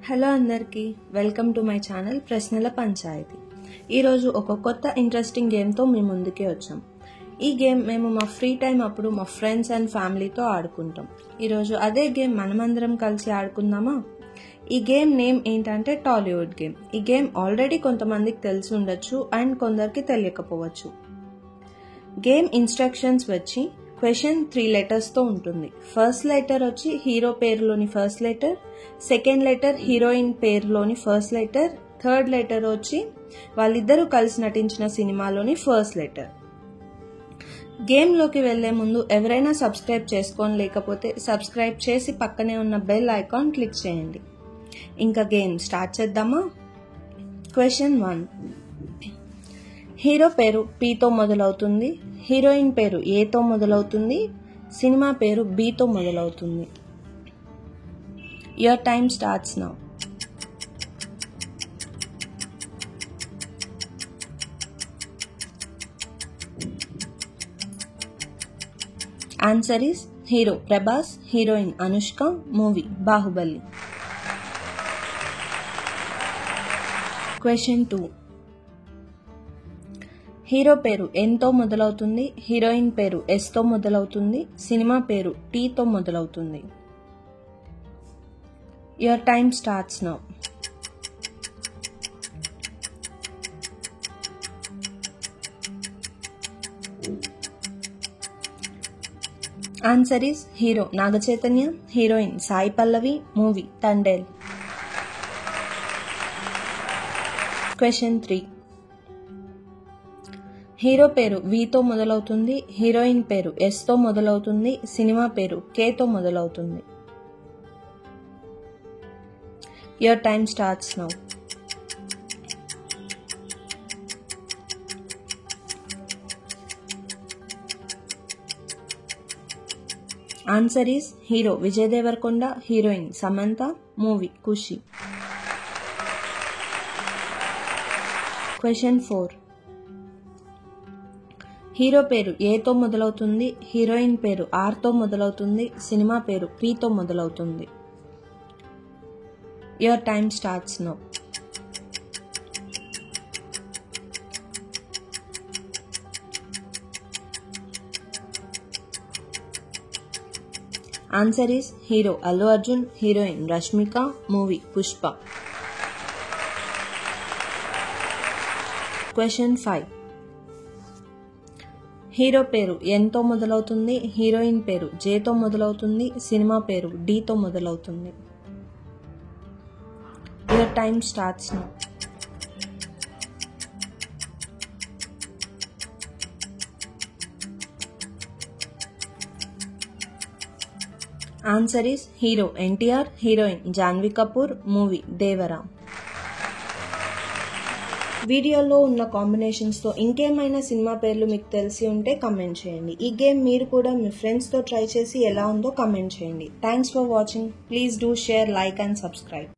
Hello అందరికీ, welcome to my channel ప్రశ్నల పంచాయతీ. ఈరోజు ఒక కొత్త ఇంట్రెస్టింగ్ గేమ్తో మీ ముందుకే వచ్చాం. ఈ గేమ్ మేము మా ఫ్రీ టైం అప్పుడు మా ఫ్రెండ్స్ అండ్ ఫ్యామిలీతో ఆడుకుంటాం. ఈరోజు అదే గేమ్ మనమందరం కలిసి ఆడుకుందామా? ఈ గేమ్ నేమ్ ఏంటంటే టాలీవుడ్ గేమ్. ఈ గేమ్ ఆల్రెడీ కొంతమందికి తెలిసి ఉండొచ్చు అండ్ కొందరికి తెలియకపోవచ్చు. గేమ్ ఇన్స్ట్రక్షన్స్ వచ్చి క్వశ్చన్ 3 లెటర్స్తో ఉంటుంది. ఫస్ట్ లెటర్ వచ్చి హీరో పేరులోని first letter, second letter heroine పేరులోని ఫస్ట్ లెటర్, థర్డ్ లెటర్ వచ్చి వాళ్ళిద్దరూ కలిసి నటించిన సినిమాలోని ఫస్ట్ లెటర్. గేమ్లోకి వెళ్లే ముందు ఎవరైనా సబ్స్క్రైబ్ చేసుకొని లేకపోతే సబ్స్క్రైబ్ చేసి పక్కనే ఉన్న బెల్ ఐకాన్ క్లిక్ చేయండి. ఇంకా గేమ్ స్టార్ట్ చేద్దామా? క్వశ్చన్ 1. హీరో పేరు Pతో మొదలవుతుంది, హీరోయిన్ పేరు Aతో మొదలవుతుంది, సినిమా పేరు Bతో మొదలవుతుంది. Your time starts now. Answer is hero Prabhas, heroine Anushka, movie Baahubali. Question 2. Hero పేరు Nతో మొదలవుతుంది, హీరోయిన్ పేరు Sతో మొదలవుతుంది, సినిమా పేరు Tతో మొదలవుతుంది. Your time starts now. Answer is hero Naga Chaitanya, heroine Sai Pallavi, movie Thandel. Question 3. Hero పేరు Vతో మొదలవుతుంది, హీరోయిన్ పేరు Sతో మొదలవుతుంది, సినిమా పేరు Kతో మొదలవుతుంది. Your time starts now. Answer is hero Vijay Deverakonda, heroine Samantha, movie Kushi. Question 4. హీరో పేరు Aతో మొదలవుతుంది, హీరోయిన్ పేరు Rతో మొదలవుతుంది, సినిమా పేరు Pతో మొదలవుతుంది. Your time starts now. Answer is hero Allu Arjun, heroine Rashmika, movie Pushpa. Question 5. Hero పేరు Nతో మొదలవుతుంది, హీరోయిన్ పేరు Jతో మొదలవుతుంది, సినిమా పేరు Dతో మొదలవుతుంది. Your time starts now. Answer is hero NTR, heroine Janhvi Kapoor, movie Devara. వీడియోలో ఉన్న కాంబినేషన్స్తో ఇంకేమైనా సినిమా పేర్లు మీకు తెలిసి ఉంటే కమెంట్ చేయండి. ఈ గేమ్ మీరు కూడా మీ ఫ్రెండ్స్తో ట్రై చేసి ఎలా ఉందో కమెంట్ చేయండి. Thanks for watching. Please do share, like and subscribe.